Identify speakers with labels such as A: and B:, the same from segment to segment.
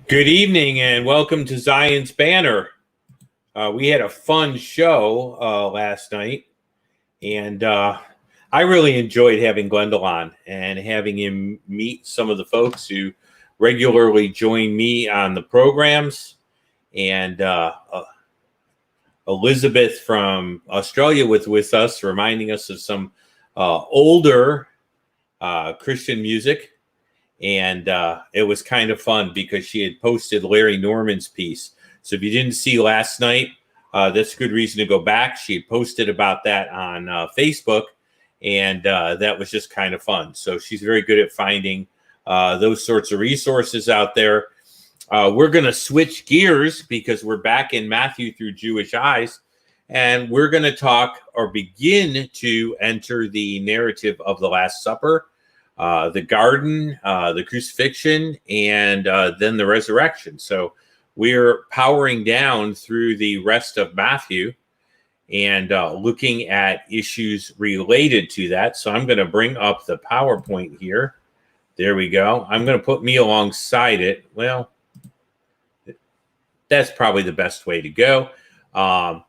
A: Good evening and welcome to Zion's Banner. We had a fun show last night, and I really enjoyed having Glendale on and having him meet some of the folks who regularly join me on the programs. And Elizabeth from Australia was with us, reminding us of some older Christian music. And it was kind of fun because she had posted Larry Norman's piece. So if you didn't see last night, that's a good reason to go back. She had posted about that on Facebook, and that was just kind of fun. So she's very good at finding those sorts of resources out there. We're going to switch gears because we're back in Matthew through Jewish eyes, and we're going to talk or begin to enter the narrative of the Last Supper, the garden, the crucifixion, and then the resurrection. So we're powering down through the rest of Matthew and looking at issues related to that. So I'm going to bring up the PowerPoint here. There we go. I'm going to put me alongside it. Well, that's probably the best way to go. The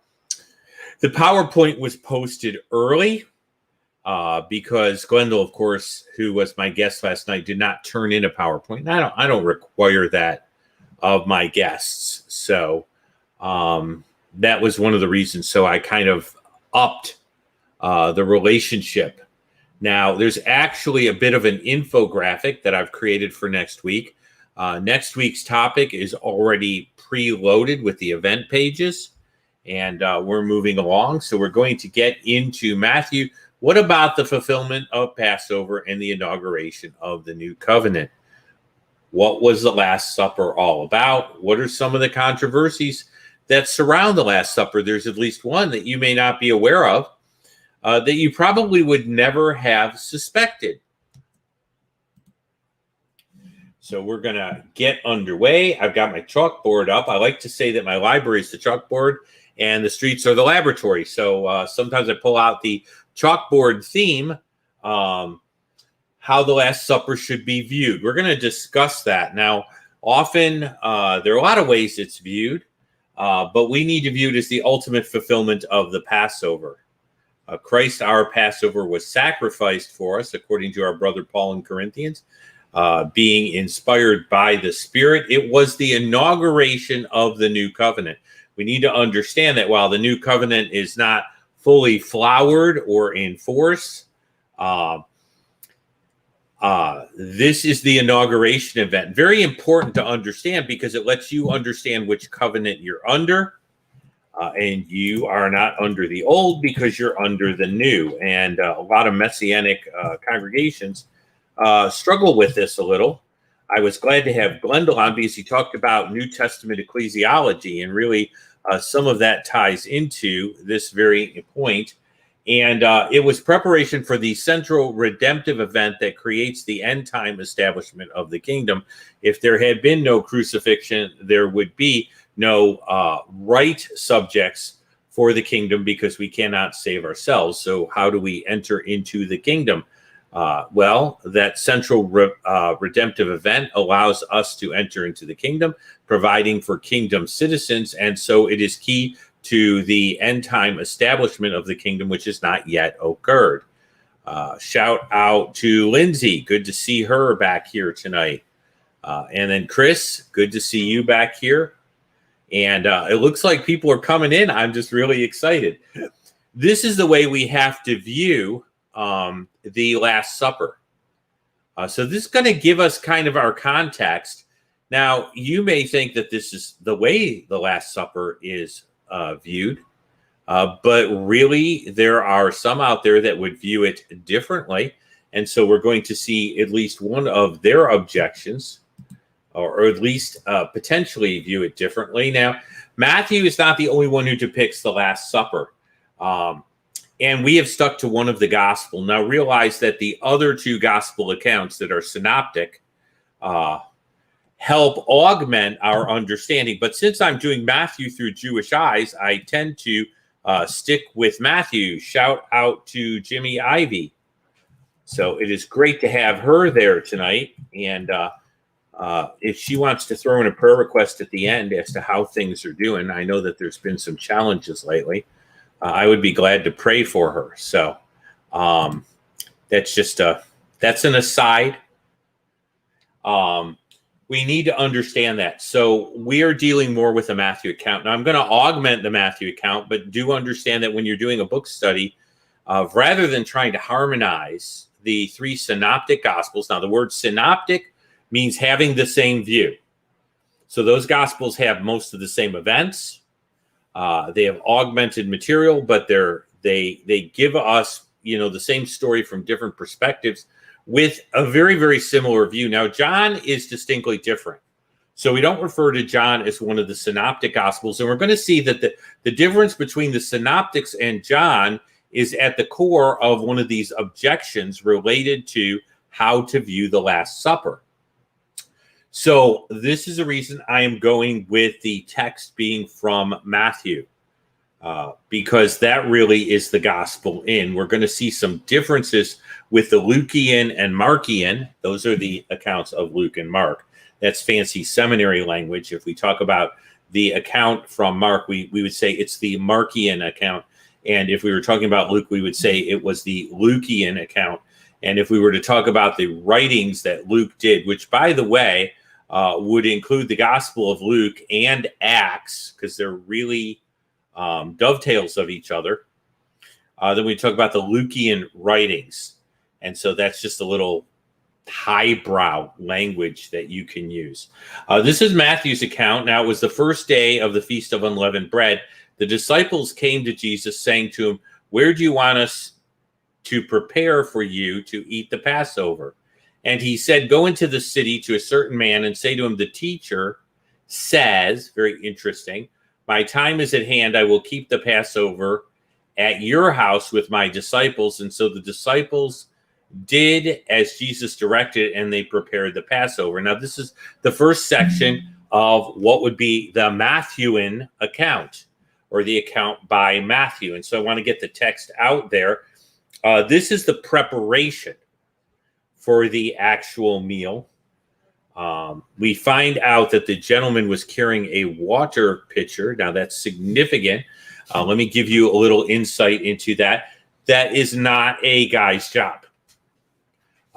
A: PowerPoint was posted early. Because Glendale, of course, who was my guest last night, did not turn in a PowerPoint. And I don't require that of my guests. So that was one of the reasons. So I kind of upped the relationship. Now, there's actually a bit of an infographic that I've created for next week. Next week's topic is already preloaded with the event pages. And we're moving along. So we're going to get into Matthew. What about the fulfillment of Passover and the inauguration of the new covenant? What was the Last Supper all about? What are some of the controversies that surround the Last Supper? There's at least one that you may not be aware of, that you probably would never have suspected. So we're going to get underway. I've got my chalkboard up. I like to say that my library is the chalkboard and the streets are the laboratory. So sometimes I pull out the chalkboard theme, how the Last Supper should be viewed. We're going to discuss that. Now, often there are a lot of ways it's viewed, but we need to view it as the ultimate fulfillment of the Passover. Christ, our Passover, was sacrificed for us, according to our brother Paul in Corinthians, being inspired by the Spirit. It was the inauguration of the new covenant. We need to understand that while the new covenant is not fully flowered or in force, this is the inauguration event. Very important to understand because it lets you understand which covenant you're under, and you are not under the old because you're under the new. And a lot of Messianic congregations struggle with this a little. I was glad to have Glendale on because he talked about New Testament ecclesiology, and really some of that ties into this very point. And it was preparation for the central redemptive event that creates the end time establishment of the kingdom. If there had been no crucifixion, there would be no right subjects for the kingdom because we cannot save ourselves. So how do we enter into the kingdom? Well, that central redemptive event allows us to enter into the kingdom, providing for kingdom citizens. And so it is key to the end time establishment of the kingdom, which has not yet occurred. Shout out to Lindsay. Good to see her back here tonight. And then Chris, good to see you back here. And it looks like people are coming in. I'm just really excited. This is the way we have to view the Last Supper. So this is going to give us kind of our context. Now, you may think that this is the way the Last Supper is viewed, but really there are some out there that would view it differently. And so we're going to see at least one of their objections, or at least potentially view it differently. Now, Matthew is not the only one who depicts the Last Supper. And we have stuck to one of the gospel. Now realize that the other two gospel accounts that are synoptic help augment our understanding. But since I'm doing Matthew through Jewish eyes, I tend to stick with Matthew. Shout out to Jimmy Ivy. So it is great to have her there tonight. And If she wants to throw in a prayer request at the end as to how things are doing, I know that there's been some challenges lately. I would be glad to pray for her. So that's an aside. We need to understand that. So we are dealing more with a Matthew account. Now I'm going to augment the Matthew account, but do understand that when you're doing a book study, rather than trying to harmonize the three synoptic gospels, now the word synoptic means having the same view. So those gospels have most of the same events. They have augmented material, but they give us, the same story from different perspectives with a very, very similar view. Now, John is distinctly different. So we don't refer to John as one of the synoptic gospels. And we're going to see that the difference between the synoptics and John is at the core of one of these objections related to how to view the Last Supper. So this is a reason I am going with the text being from Matthew, because that really is the gospel in. We're going to see some differences with the Lucian and Markian. Those are the accounts of Luke and Mark. That's fancy seminary language. If we talk about the account from Mark, we would say it's the Markian account. And if we were talking about Luke, we would say it was the Lucian account. And if we were to talk about the writings that Luke did, which, by the way, would include the Gospel of Luke and Acts, because they're really dovetails of each other, then we talk about the Lucian writings. And so that's just a little highbrow language that you can use. This is Matthew's account. Now, it was the first day of the Feast of Unleavened Bread. The disciples came to Jesus saying to him, "Where do you want us to prepare for you to eat the Passover?" And he said, "Go into the city to a certain man and say to him, the teacher says," very interesting, "my time is at hand. I will keep the Passover at your house with my disciples." And so the disciples did as Jesus directed, and they prepared the Passover. Now, this is the first section of what would be the Matthewan account, or the account by Matthew. And so I want to get the text out there. This is the preparation for the actual meal. We find out that the gentleman was carrying a water pitcher. Now, that's significant. Let me give you a little insight into that. That is not a guy's job.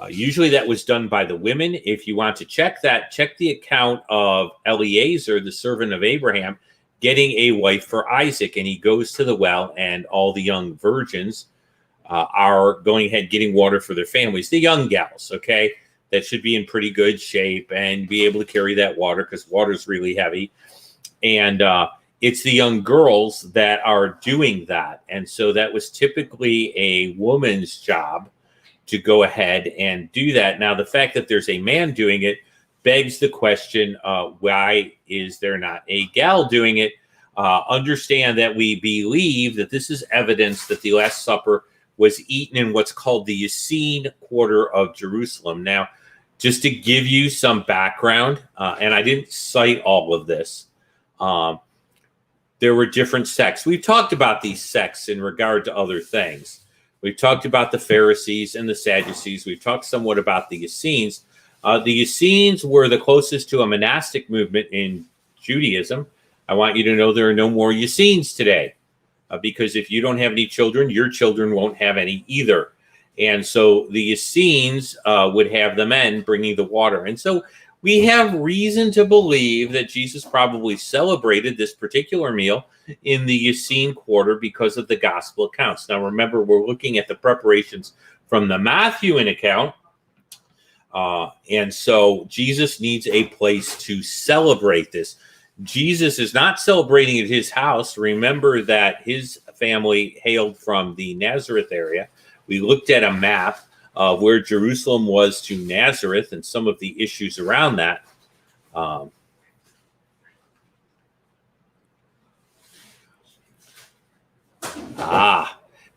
A: Usually that was done by the women. If you want to check that, check the account of Eliezer, the servant of Abraham, getting a wife for Isaac. And he goes to the well, and all the young virgins are going ahead getting water for their families. The young gals, okay, that should be in pretty good shape and be able to carry that water, because water is really heavy. And it's the young girls that are doing that. And so that was typically a woman's job to go ahead and do that. Now, the fact that there's a man doing it begs the question, why is there not a gal doing it? Understand that we believe that this is evidence that the Last Supper was eaten in what's called the Essene quarter of Jerusalem. Now, just to give you some background, and I didn't cite all of this, there were different sects. We've talked about these sects in regard to other things. We've talked about the Pharisees and the Sadducees. We've talked somewhat about the Essenes. The Essenes were the closest to a monastic movement in Judaism. I want you to know there are no more Essenes today, because if you don't have any children, your children won't have any either. And so the Essenes would have the men bringing the water. And so we have reason to believe that Jesus probably celebrated this particular meal in the Essene quarter because of the gospel accounts. Now, remember, we're looking at the preparations from the Matthewan account. And so Jesus needs a place to celebrate this. Jesus is not celebrating at his house. Remember that his family hailed from the Nazareth area. We looked at a map of where Jerusalem was to Nazareth and some of the issues around that.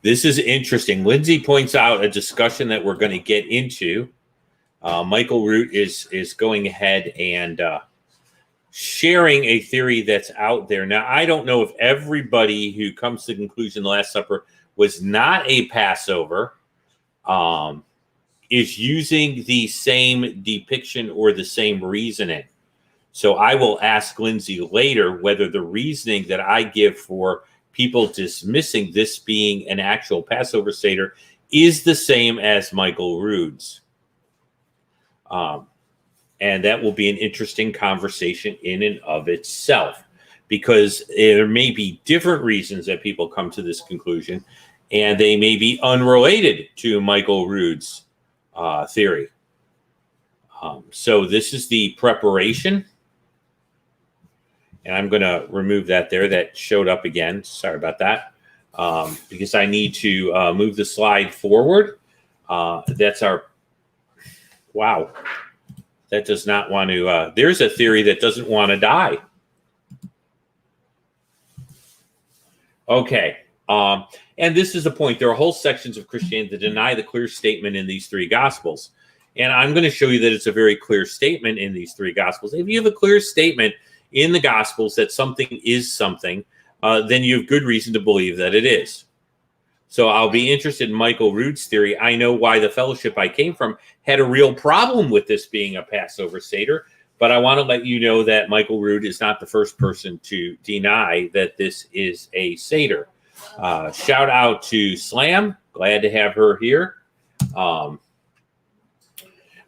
A: This is interesting. Lindsay points out a discussion that we're going to get into. Michael Root is going ahead and sharing a theory that's out there. Now, I don't know if everybody who comes to the conclusion the Last Supper was not a Passover. is using the same depiction or the same reasoning. So I will ask Lindsay later whether the reasoning that I give for people dismissing this being an actual Passover Seder is the same as Michael Rood's. And that will be an interesting conversation in and of itself, because there may be different reasons that people come to this conclusion, and they may be unrelated to Michael Rood's theory. So this is the preparation. And I'm going to remove that there. That showed up again. Sorry about that. Because I need to move the slide forward. That's our... Wow. That does not want to... there's a theory that doesn't want to die. Okay. And this is the point. There are whole sections of Christianity that deny the clear statement in these three Gospels. And I'm going to show you that it's a very clear statement in these three Gospels. If you have a clear statement in the Gospels that something is something, then you have good reason to believe that it is. So I'll be interested in Michael Rood's theory. I know why the fellowship I came from had a real problem with this being a Passover Seder, but I want to let you know that Michael Rood is not the first person to deny that this is a Seder. Shout out to Slam. Glad to have her here.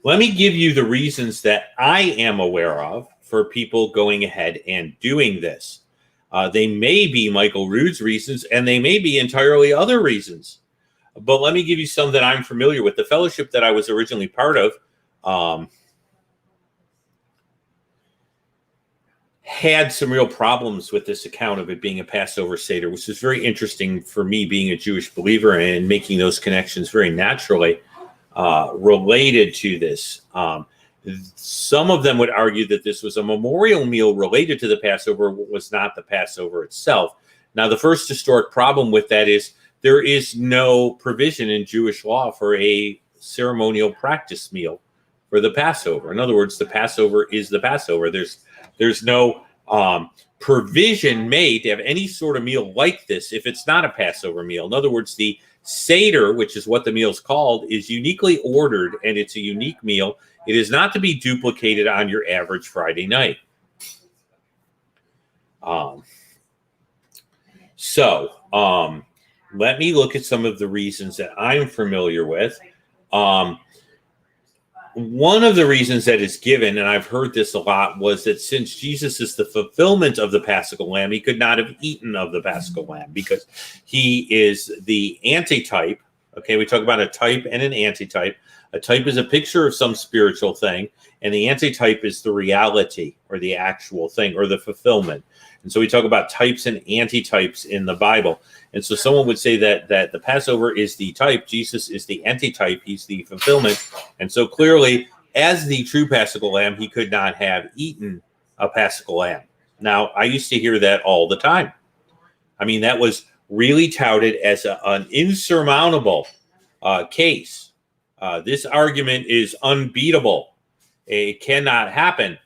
A: Let me give you the reasons that I am aware of for people going ahead and doing this. They may be Michael Rood's reasons, and they may be entirely other reasons. But let me give you some that I'm familiar with. The fellowship that I was originally part of had some real problems with this account of it being a Passover Seder, which is very interesting for me being a Jewish believer and making those connections very naturally related to this. Some of them would argue that this was a memorial meal related to the Passover, was not the Passover itself. Now, the first historic problem with that is there is no provision in Jewish law for a ceremonial practice meal for the Passover. In other words, the Passover is the Passover. There's no provision made to have any sort of meal like this if it's not a Passover meal. In other words, the Seder, which is what the meal is called, is uniquely ordered, and it's a unique meal. It is not to be duplicated on your average Friday night. Let me look at some of the reasons that I'm familiar with. One of the reasons that is given, and I've heard this a lot, was that since Jesus is the fulfillment of the Paschal Lamb, he could not have eaten of the Paschal Lamb because he is the antitype. Okay, we talk about a type and an antitype. A type is a picture of some spiritual thing, and the antitype is the reality or the actual thing or the fulfillment. And so we talk about types and antitypes in the Bible. And so someone would say that the Passover is the type, Jesus is the antitype, he's the fulfillment. And so clearly, as the true Paschal Lamb, he could not have eaten a Paschal Lamb. Now, I used to hear that all the time. I mean, that was really touted as an insurmountable case. This argument is unbeatable. It cannot happen.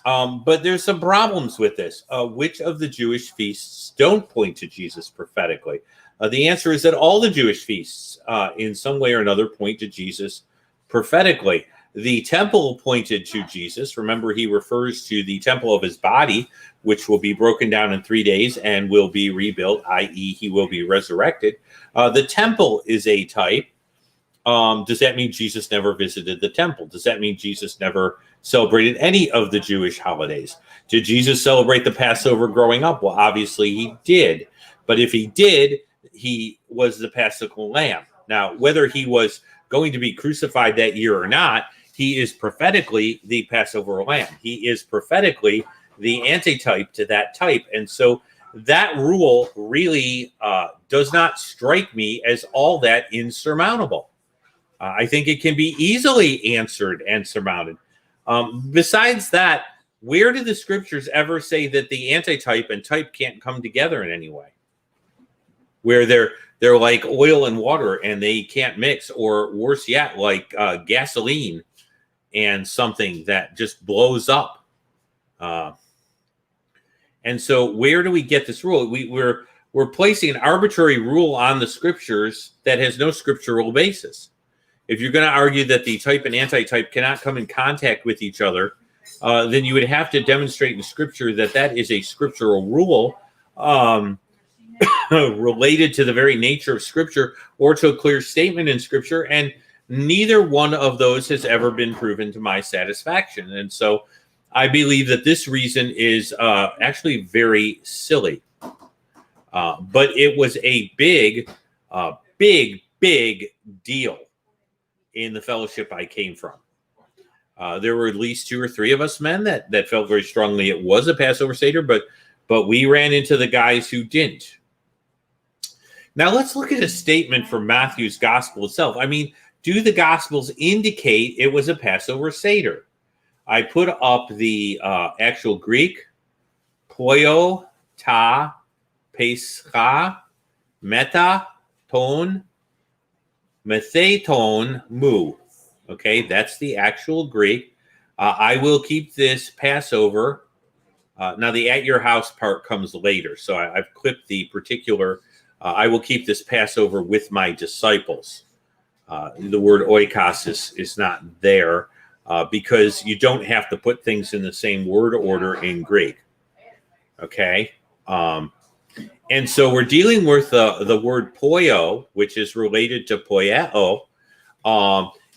A: But there's some problems with this. Which of the Jewish feasts don't point to Jesus prophetically? The answer is that all the Jewish feasts, in some way or another, point to Jesus prophetically. The temple pointed to Jesus. Remember, he refers to the temple of his body, which will be broken down in 3 days and will be rebuilt, i.e., he will be resurrected. The temple is a type. Does that mean Jesus never visited the temple? Does that mean Jesus never celebrated any of the Jewish holidays? Did Jesus celebrate the Passover growing up? Well, obviously he did. But if he did, he was the Paschal Lamb. Now, whether he was going to be crucified that year or not, he is prophetically the Passover Lamb. He is prophetically the antitype to that type. And so that rule really does not strike me as all that insurmountable. I think it can be easily answered and surmounted. Besides that, where do the scriptures ever say that the antitype and type can't come together in any way? Where they're like oil and water and they can't mix, or worse yet, like gasoline and something that just blows up. And so where do we get this rule? We're placing an arbitrary rule on the scriptures that has no scriptural basis. if you're going to argue that the type and antitype cannot come in contact with each other, then you would have to demonstrate in Scripture that that is a scriptural rule related to the very nature of Scripture or to a clear statement in Scripture. And neither one of those has ever been proven to my satisfaction. And so I believe that this reason is actually very silly. But it was a big deal in the fellowship I came from. There were at least 2 or 3 of us men that felt very strongly it was a Passover Seder, but we ran into the guys who didn't. Now let's look at a statement from Matthew's gospel itself. I mean, do the gospels indicate it was a Passover Seder? I put up the actual Greek, poio ta pescha meta ton metheton mu. Okay, that's the actual Greek. I will keep this Passover. Now, the at your house part comes later, so I've clipped the particular. I will keep this Passover with my disciples. The word oikos is not there because you don't have to put things in the same word order in Greek. Okay, and so we're dealing with the word poio, which is related to poieo.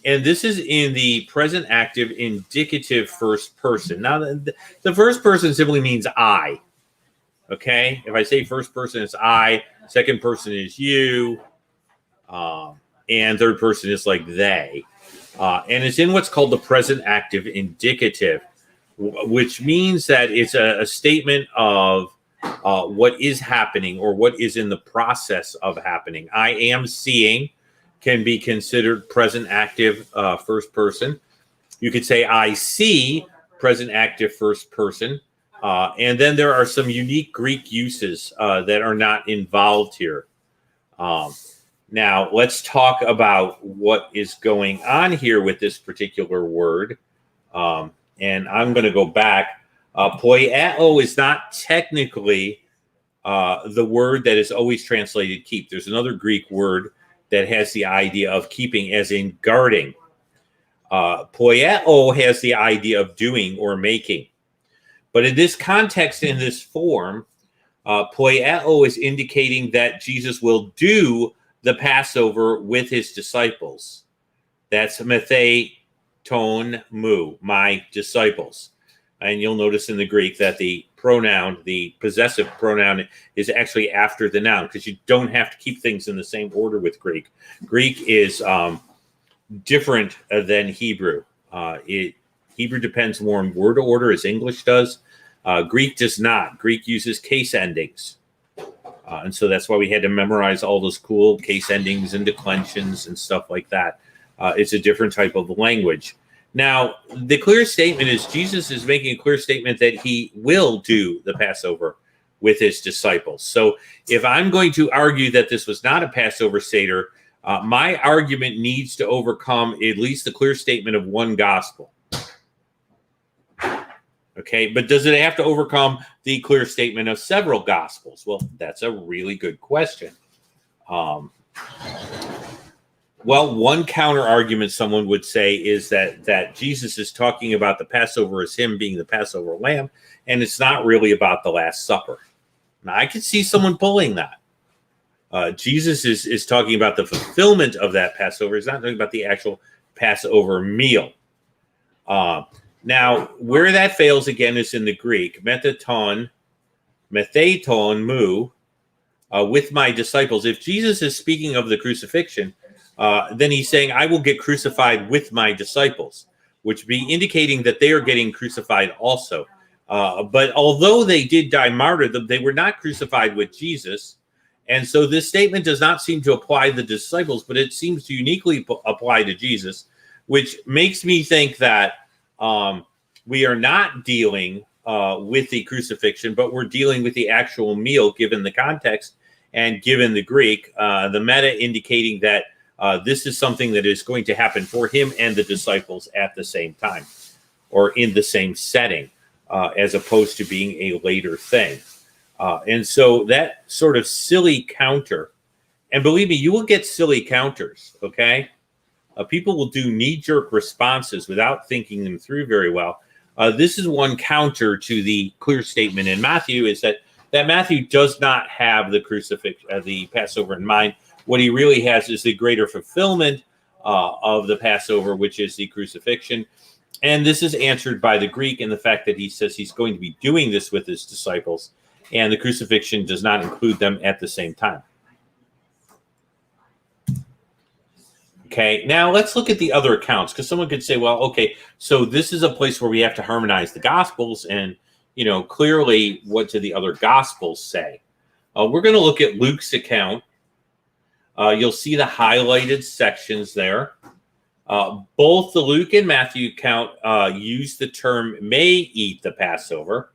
A: And this is in the present active indicative first person. Now, the first person simply means I. Okay? If I say first person, it's I. Second person is you. And third person is like they. And it's in what's called the present active indicative, which means that it's a statement of what is happening or what is in the process of happening. I am seeing can be considered present active first person. You could say I see, present active first person. And then there are some unique Greek uses that are not involved here. Now, let's talk about what is going on here with this particular word. And I'm going to go back. Poieo is not technically the word that is always translated keep. There's another Greek word that has the idea of keeping, as in guarding. Poieo has the idea of doing or making. But in this context, in this form, poieo is indicating that Jesus will do the Passover with his disciples. That's metheton mu, my disciples. And you'll notice in the Greek that the pronoun, the possessive pronoun, is actually after the noun because you don't have to keep things in the same order with Greek. Greek is different than Hebrew. Hebrew depends more on word order as English does. Greek does not. Greek uses case endings. And so that's why we had to memorize all those cool case endings and declensions and stuff like that. It's a different type of language. Now, the clear statement is Jesus is making a clear statement that he will do the Passover with his disciples. So if I'm going to argue that this was not a Passover Seder, my argument needs to overcome at least the clear statement of one gospel. Okay, but does it have to overcome the clear statement of several gospels? Well, that's a really good question. Well, one counter argument someone would say is that Jesus is talking about the Passover as him being the Passover lamb, and it's not really about the Last Supper. Now, I could see someone pulling that. Jesus is talking about the fulfillment of that Passover. He's not talking about the actual Passover meal. Now, where that fails again is in the Greek, metheton mu, with my disciples. If Jesus is speaking of the crucifixion, then he's saying, I will get crucified with my disciples, which be indicating that they are getting crucified also. But although they did die martyrdom, they were not crucified with Jesus. And so this statement does not seem to apply to the disciples, but it seems to uniquely apply to Jesus, which makes me think that we are not dealing with the crucifixion, but we're dealing with the actual meal given the context and given the Greek, the meta indicating that this is something that is going to happen for him and the disciples at the same time or in the same setting, as opposed to being a later thing. And so that sort of silly counter, and believe me, you will get silly counters, okay? People will do knee-jerk responses without thinking them through very well. This is one counter to the clear statement in Matthew, is that Matthew does not have the crucifixion, the Passover in mind. What he really has is the greater fulfillment of the Passover, which is the crucifixion. And this is answered by the Greek in the fact that he says he's going to be doing this with his disciples, and the crucifixion does not include them at the same time. Okay, now let's look at the other accounts, because someone could say, well, okay, so this is a place where we have to harmonize the Gospels, and, clearly what do the other Gospels say? We're going to look at Luke's account. You'll see the highlighted sections there. Both the Luke and Matthew account use the term may eat the Passover.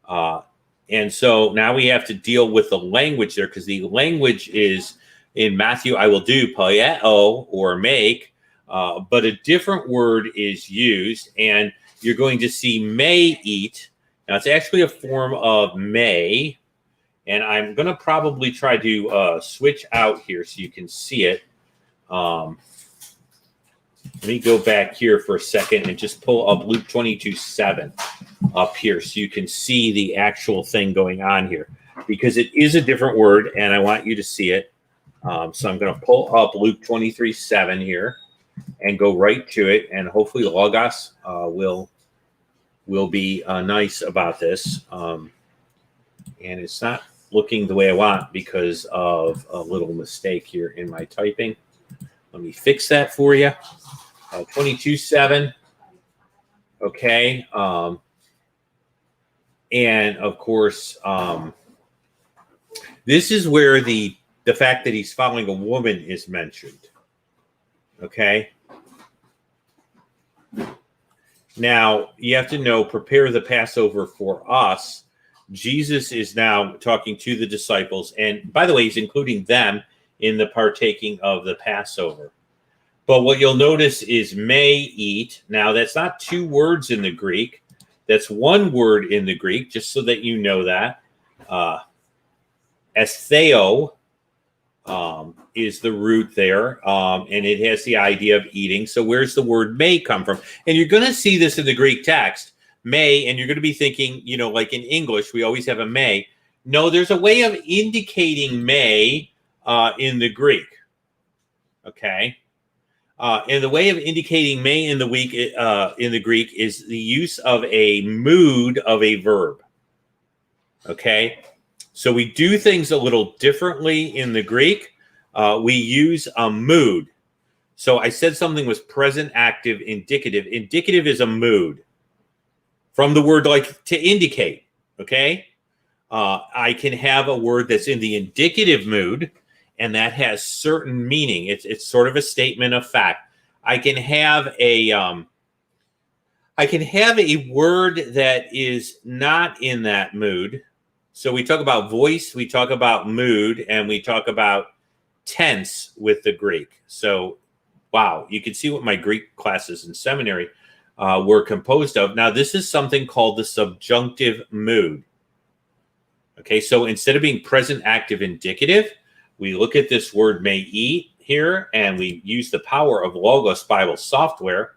A: And so now we have to deal with the language there, because the language is in Matthew, I will do poieo, or make, but a different word is used, and you're going to see may eat. Now it's actually a form of may, and I'm going to probably try to switch out here so you can see it. Let me go back here for a second and just pull up Luke 22:7 up here so you can see the actual thing going on here, because it is a different word and I want you to see it. So I'm going to pull up Luke 23:7 here and go right to it, and hopefully Logos will be nice about this. And it's not looking the way I want because of a little mistake here in my typing. Let me fix that for you. 22:7. Okay. And of course, this is where the fact that he's following a woman is mentioned. Okay. Now, you have to know, prepare the Passover for us. Jesus is now talking to the disciples. And by the way, he's including them in the partaking of the Passover. But what you'll notice is may eat. Now, that's not two words in the Greek. That's one word in the Greek, just so that you know that. Estheo is the root there, and it has the idea of eating. So where's the word may come from? And you're going to see this in the Greek text, may, and you're going to be thinking, like in English, we always have a may. No, there's a way of indicating may in the Greek. Okay. And the way of indicating may in the Greek is the use of a mood of a verb. Okay, so we do things a little differently in the Greek. We use a mood. So I said something was present, active, indicative. Indicative is a mood from the word like to indicate. Okay, I can have a word that's in the indicative mood, and that has certain meaning. It's sort of a statement of fact. I can have a word that is not in that mood. So we talk about voice, we talk about mood, and we talk about tense with the Greek. So, wow, you can see what my Greek classes in seminary were composed of. Now, this is something called the subjunctive mood. Okay, so instead of being present, active, indicative, we look at this word may eat here, and we use the power of Logos Bible software.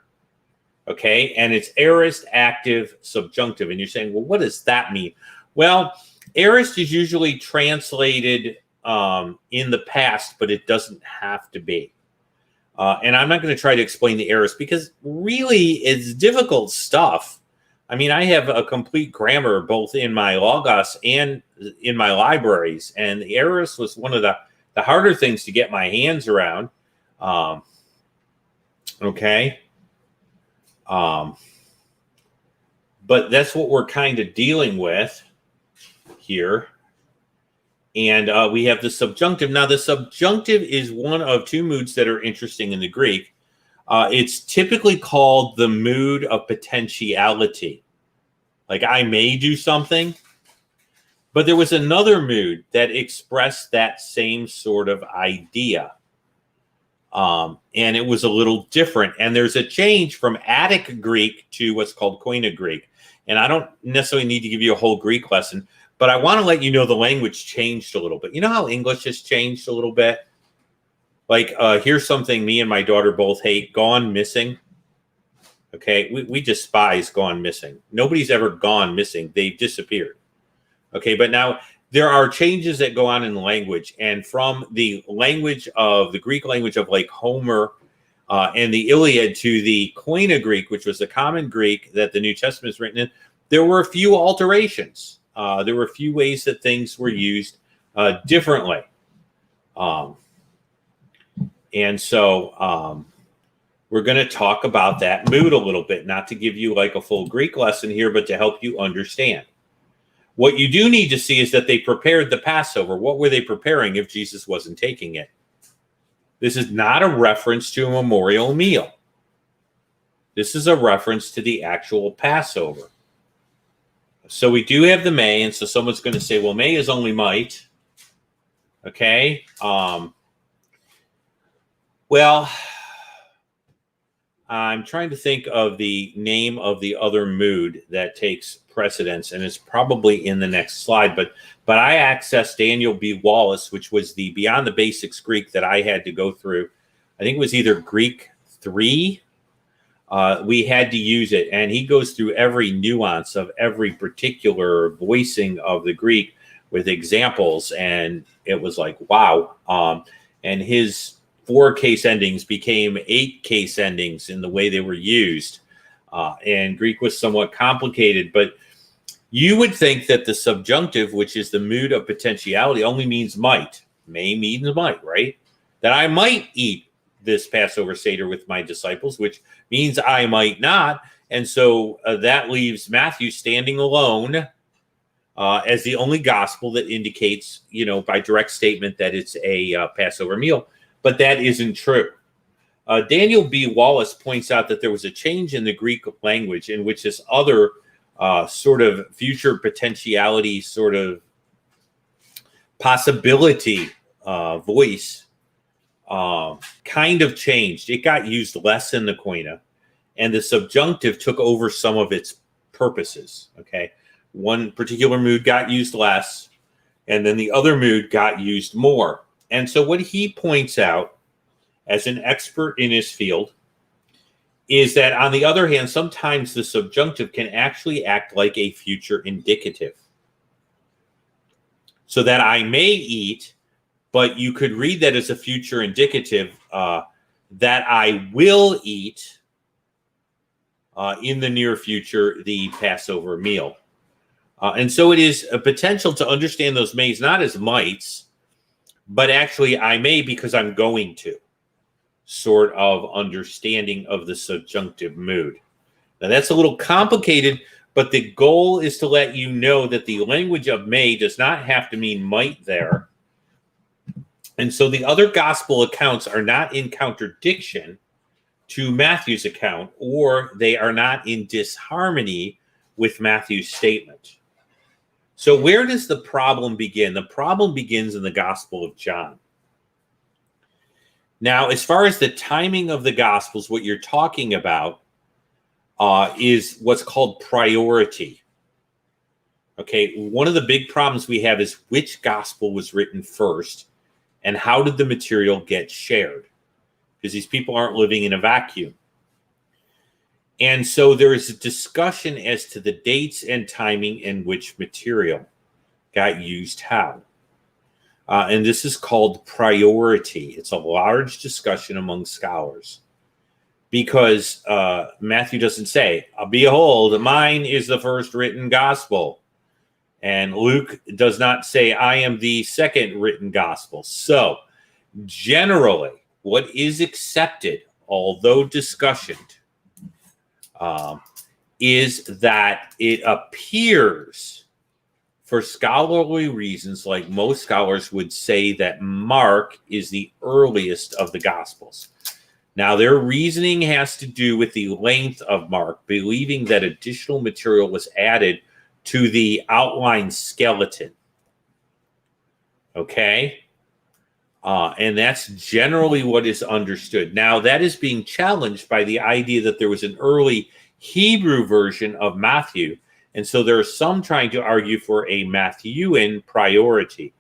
A: Okay, and it's aorist, active, subjunctive. And you're saying, well, what does that mean? Well, aorist is usually translated in the past, but it doesn't have to be. And I'm not going to try to explain the aorist because really it's difficult stuff. I mean, I have a complete grammar both in my Logos and in my libraries, and the aorist was one of the harder things to get my hands around. Okay. But that's what we're kind of dealing with here. And we have the subjunctive. Now, the subjunctive is one of two moods that are interesting in the Greek. It's typically called the mood of potentiality. Like, I may do something. But there was another mood that expressed that same sort of idea. And it was a little different. And there's a change from Attic Greek to what's called Koine Greek. And I don't necessarily need to give you a whole Greek lesson, but I want to let you know the language changed a little bit. You know how English has changed a little bit? Like, here's something me and my daughter both hate: gone missing. Okay, we despise gone missing. Nobody's ever gone missing. They've disappeared. Okay, but now there are changes that go on in language, and from the language of the Greek language of like Homer and the Iliad to the Koine Greek, which was the common Greek that the New Testament is written in, there were a few alterations. There were a few ways that things were used differently. And so we're going to talk about that mood a little bit, not to give you like a full Greek lesson here, but to help you understand. What you do need to see is that they prepared the Passover. What were they preparing if Jesus wasn't taking it? This is not a reference to a memorial meal. This is a reference to the actual Passover. So we do have the may, and so someone's going to say, well, may is only might. Okay. Well, I'm trying to think of the name of the other mood that takes precedence, and it's probably in the next slide. But I accessed Daniel B. Wallace, which was the Beyond the Basics Greek that I had to go through. I think it was either Greek 3. We had to use it, and he goes through every nuance of every particular voicing of the Greek with examples, and it was like, wow. And his 4 case endings became 8 case endings in the way they were used. And Greek was somewhat complicated, but you would think that the subjunctive, which is the mood of potentiality, only means might. May means might, right? That I might eat this Passover Seder with my disciples, which means I might not. And so that leaves Matthew standing alone as the only gospel that indicates, by direct statement that it's a Passover meal. But that isn't true. Daniel B. Wallace points out that there was a change in the Greek language in which this other sort of future potentiality, sort of possibility voice kind of changed. It got used less in the Koine, and the subjunctive took over some of its purposes. Okay, one particular mood got used less, and then the other mood got used more. And so what he points out as an expert in his field is that, on the other hand, sometimes the subjunctive can actually act like a future indicative. So that I may eat, but you could read that as a future indicative that I will eat in the near future the Passover meal. And so it is a potential to understand those mays not as mights, but actually I may because I'm going to, sort of understanding of the subjunctive mood. Now that's a little complicated, but the goal is to let you know that the language of may does not have to mean might there. And so the other gospel accounts are not in contradiction to Matthew's account, or they are not in disharmony with Matthew's statement. So where does the problem begin? The problem begins in the Gospel of John. Now, as far as the timing of the Gospels, what you're talking about is what's called priority. Okay, one of the big problems we have is which Gospel was written first, and how did the material get shared? Because these people aren't living in a vacuum. And so there is a discussion as to the dates and timing in which material got used how. And this is called priority. It's a large discussion among scholars because Matthew doesn't say, behold, mine is the first written gospel. And Luke does not say, I am the second written gospel. So generally, what is accepted, although discussioned, is that it appears, for scholarly reasons, like most scholars would say, that Mark is the earliest of the Gospels. Now, their reasoning has to do with the length of Mark, believing that additional material was added to the outline skeleton. Okay? And that's generally what is understood. Now, that is being challenged by the idea that there was an early Hebrew version of Matthew. And so there are some trying to argue for a Matthewan priority.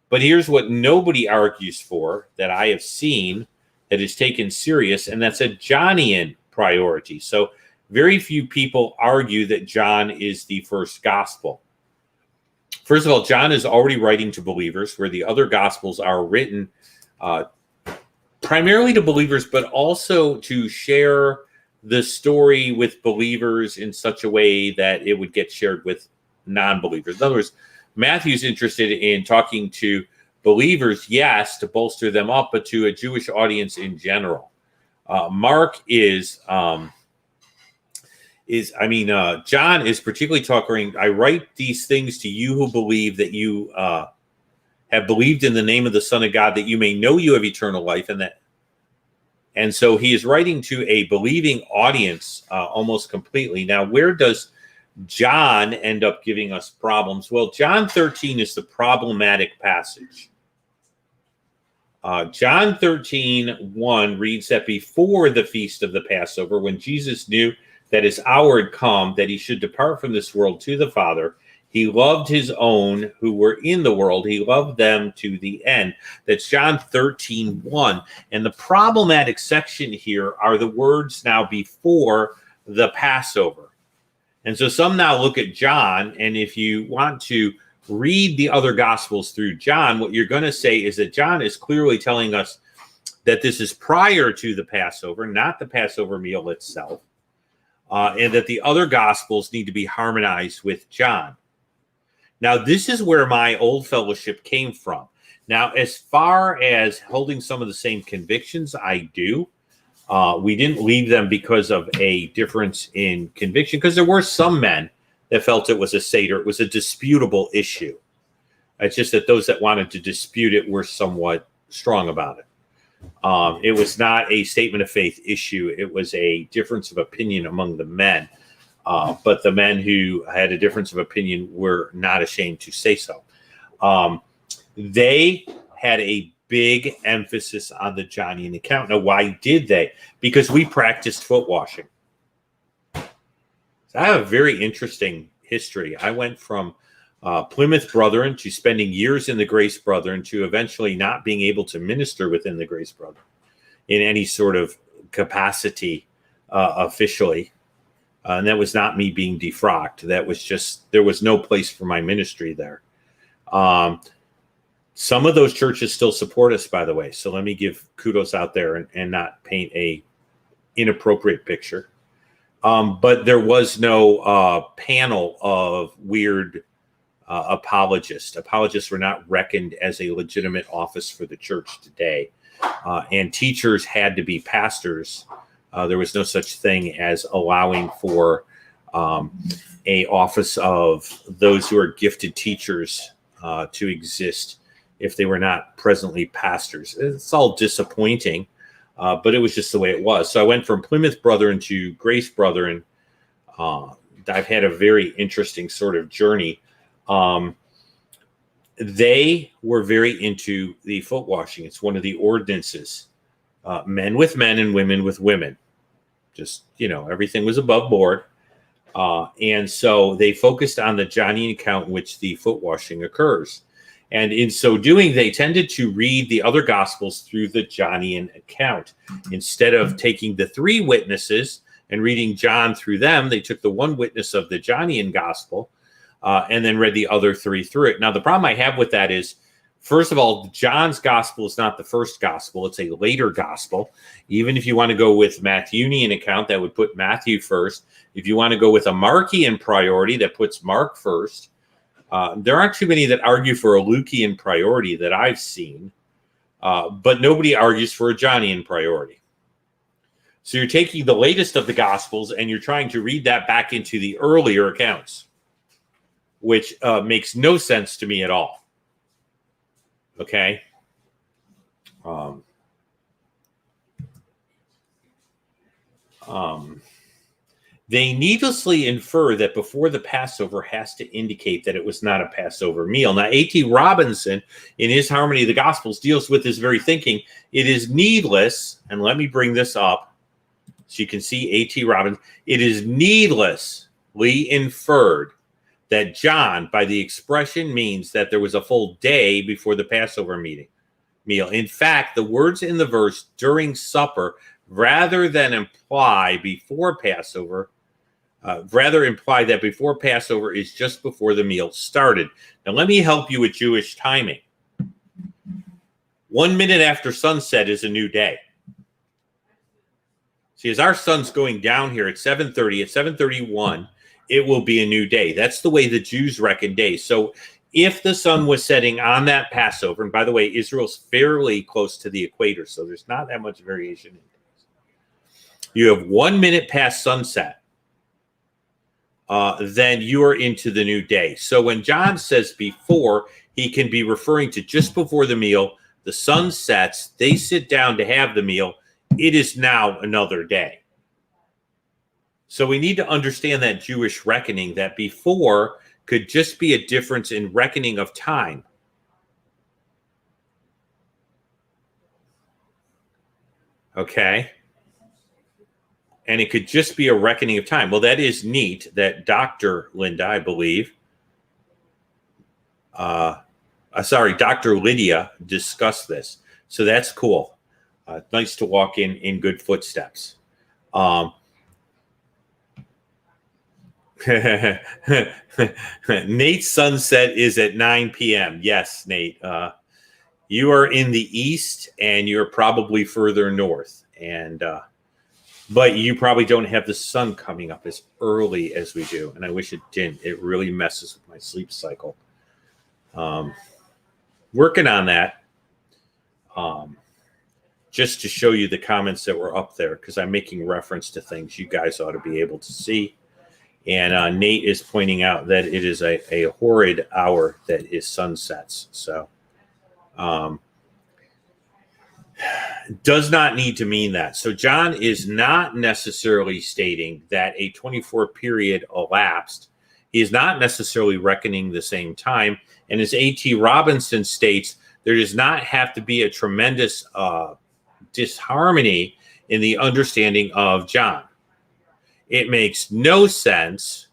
A: But here's what nobody argues for that I have seen that is taken serious, and that's a Johnian priority. So very few people argue that John is the first gospel. First of all, John is already writing to believers, where the other gospels are written primarily to believers, but also to share the story with believers in such a way that it would get shared with non-believers. In other words, Matthew's interested in talking to believers, yes, to bolster them up, but to a Jewish audience in general. Mark John is particularly talking, I write these things to you who believe that you have believed in the name of the Son of God, that you may know you have eternal life. And so he is writing to a believing audience almost completely. Now, where does John end up giving us problems? Well, John 13 is the problematic passage. John 13:1 reads that before the feast of the Passover, when Jesus knew that his hour had come, that he should depart from this world to the Father, he loved his own who were in the world. He loved them to the end. That's John 13:1. And the problematic section here are the words now before the Passover. And so some now look at John, and if you want to read the other Gospels through John, what you're going to say is that John is clearly telling us that this is prior to the Passover, not the Passover meal itself, and that the other Gospels need to be harmonized with John. Now, this is where my old fellowship came from. Now, as far as holding some of the same convictions, I do. We didn't leave them because of a difference in conviction, because there were some men that felt it was a Seder. It was a disputable issue. It's just that those that wanted to dispute it were somewhat strong about it. It was not a statement of faith issue. It was a difference of opinion among the men. But the men who had a difference of opinion were not ashamed to say so. They had a big emphasis on the Johnian account. Now, why did they? Because we practiced foot washing. So I have a very interesting history. I went from Plymouth Brethren to spending years in the Grace Brethren to eventually not being able to minister within the Grace Brethren in any sort of capacity officially. And that was not me being defrocked. That was just, there was no place for my ministry there. Some of those churches still support us, by the way. So let me give kudos out there and not paint a inappropriate picture. But there was no panel of weird apologists. Apologists were not reckoned as a legitimate office for the church today. And teachers had to be pastors. There was no such thing as allowing for a office of those who are gifted teachers to exist if they were not presently pastors. It's all disappointing, but it was just the way it was. So I went from Plymouth Brethren to Grace Brethren. I've had a very interesting sort of journey. They were very into the foot washing. It's one of the ordinances. Men with men and women with women. Just, everything was above board. And so they focused on the Johnian account in which the foot washing occurs. And in so doing, they tended to read the other Gospels through the Johnian account. Instead of taking the three witnesses and reading John through them, they took the one witness of the Johnian Gospel and then read the other three through it. Now, the problem I have with that is, first of all, John's Gospel is not the first Gospel. It's a later Gospel. Even if you want to go with Matthewian account, that would put Matthew first. If you want to go with a Markian priority, that puts Mark first. There aren't too many that argue for a Lucian priority that I've seen, but nobody argues for a Johnian priority. So you're taking the latest of the Gospels and you're trying to read that back into the earlier accounts, which makes no sense to me at all. Okay. They needlessly infer that before the Passover has to indicate that it was not a Passover meal. Now, A.T. Robinson, in his Harmony of the Gospels, deals with this very thinking. It is needless, and let me bring this up so you can see A.T. Robinson. It is needlessly inferred that John, by the expression, means that there was a full day before the Passover meal. In fact, the words in the verse during supper, rather than imply before Passover, rather imply that before Passover is just before the meal started. Now, let me help you with Jewish timing. 1 minute after sunset is a new day. See, as our sun's going down here at 7:30, at 7:31, it will be a new day. That's the way the Jews reckon days. So if the sun was setting on that Passover, and by the way, Israel's fairly close to the equator, so there's not that much variation in days. You have 1 minute past sunset, then you are into the new day. So when John says before, he can be referring to just before the meal. The sun sets, they sit down to have the meal. It is now another day. So we need to understand that Jewish reckoning, that before could just be a difference in reckoning of time. Okay? And it could just be a reckoning of time. Well, that is neat that Dr. Linda, I believe, Dr. Lydia discussed this. So that's cool. Nice to walk in good footsteps. Nate's sunset is at 9 p.m. Yes, Nate. You are in the east, and you're probably further north. And but you probably don't have the sun coming up as early as we do. And I wish it didn't. It really messes with my sleep cycle. Working on that. Just to show you the comments that were up there, because I'm making reference to things you guys ought to be able to see. And Nate is pointing out that it is a horrid hour that is sunsets. So does not need to mean that. So John is not necessarily stating that a 24 period elapsed. He is not necessarily reckoning the same time. And as A.T. Robinson states, there does not have to be a tremendous disharmony in the understanding of John. It makes no sense.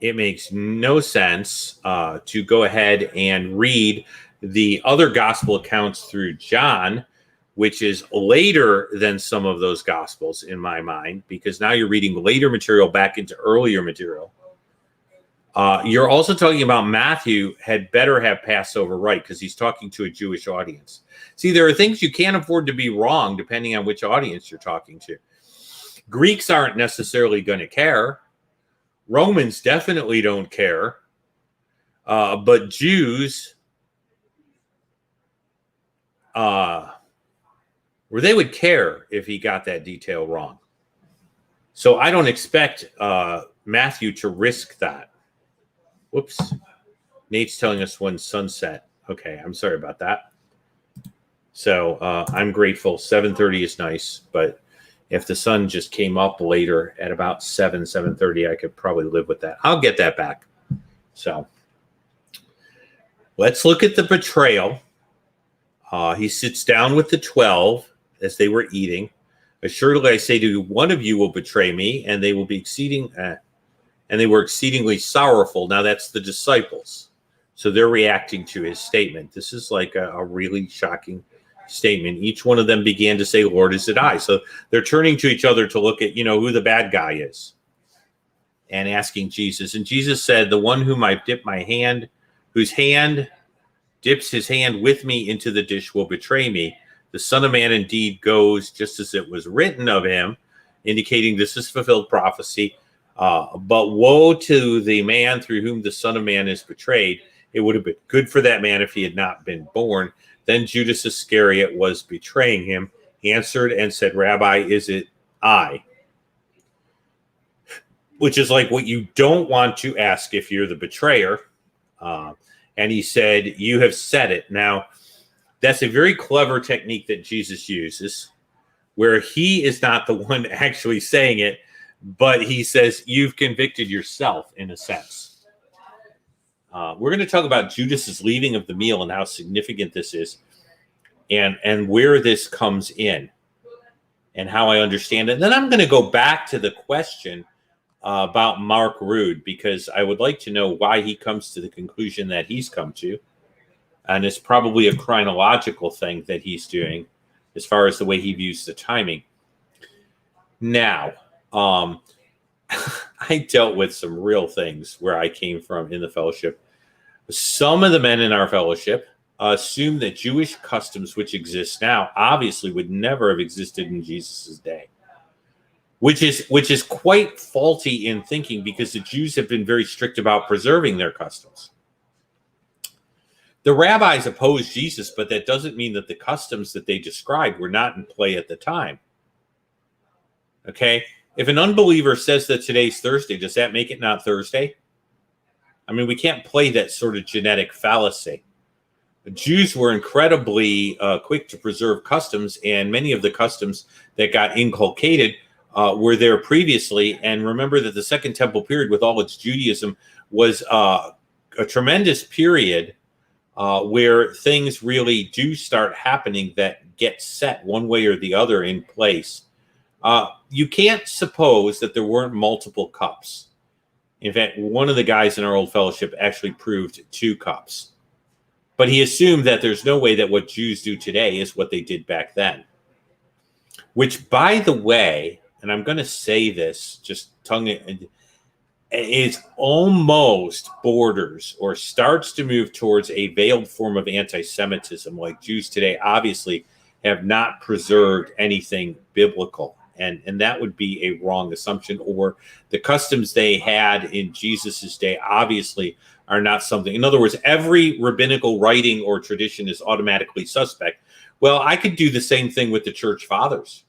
A: It makes no sense to go ahead and read the other gospel accounts through John, which is later than some of those gospels in my mind, because now you're reading later material back into earlier material. You're also talking about Matthew had better have Passover right, because he's talking to a Jewish audience. See, there are things you can't afford to be wrong depending on which audience you're talking to. Greeks aren't necessarily going to care. Romans definitely don't care. But Jews, where they would care if he got that detail wrong. So I don't expect Matthew to risk that. Whoops. Nate's telling us when sunset. Okay, I'm sorry about that. So I'm grateful. 7:30 is nice, but if the sun just came up later at about 7:30, I could probably live with that. I'll get that back. So let's look at the betrayal. He sits down with the 12 as they were eating. Assuredly, I say to you, one of you will betray me, and they will be and they were exceedingly sorrowful. Now that's the disciples. So they're reacting to his statement. This is like a really shocking statement. Each one of them began to say, Lord, is it I? So they're turning to each other to look at, who the bad guy is and asking Jesus. And Jesus said, the one whom I dip my hand, whose hand dips his hand with me into the dish will betray me. The Son of Man indeed goes just as it was written of him, indicating this is fulfilled prophecy. But woe to the man through whom the Son of Man is betrayed. It would have been good for that man if he had not been born. Then Judas Iscariot was betraying him. He answered and said, Rabbi, is it I? Which is like what you don't want to ask if you're the betrayer. And he said, you have said it. Now, that's a very clever technique that Jesus uses, where he is not the one actually saying it, but he says, you've convicted yourself in a sense. We're going to talk about Judas's leaving of the meal and how significant this is, and where this comes in and how I understand it. And then I'm going to go back to the question about Mark Rude, because I would like to know why he comes to the conclusion that he's come to. And it's probably a chronological thing that he's doing as far as the way he views the timing. Now, I dealt with some real things where I came from in the fellowship. Some of the men in our fellowship assume that Jewish customs which exist now obviously would never have existed in Jesus' day, which is quite faulty in thinking, because the Jews have been very strict about preserving their customs. The rabbis opposed Jesus, but that doesn't mean that the customs that they described were not in play at the time. Okay? If an unbeliever says that today's Thursday, does that make it not Thursday? I mean, we can't play that sort of genetic fallacy. The Jews were incredibly quick to preserve customs, and many of the customs that got inculcated were there previously. And remember that the Second Temple period, with all its Judaism, was a tremendous period where things really do start happening that get set one way or the other in place. You can't suppose that there weren't multiple cups. In fact, one of the guys in our old fellowship actually proved 2 cups. But he assumed that there's no way that what Jews do today is what they did back then. Which, by the way, and I'm going to say this just is almost borders or starts to move towards a veiled form of anti-Semitism. Like, Jews today obviously have not preserved anything biblical. And that would be a wrong assumption. Or the customs they had in Jesus's day obviously are not something. In other words, every rabbinical writing or tradition is automatically suspect. Well, I could do the same thing with the church fathers.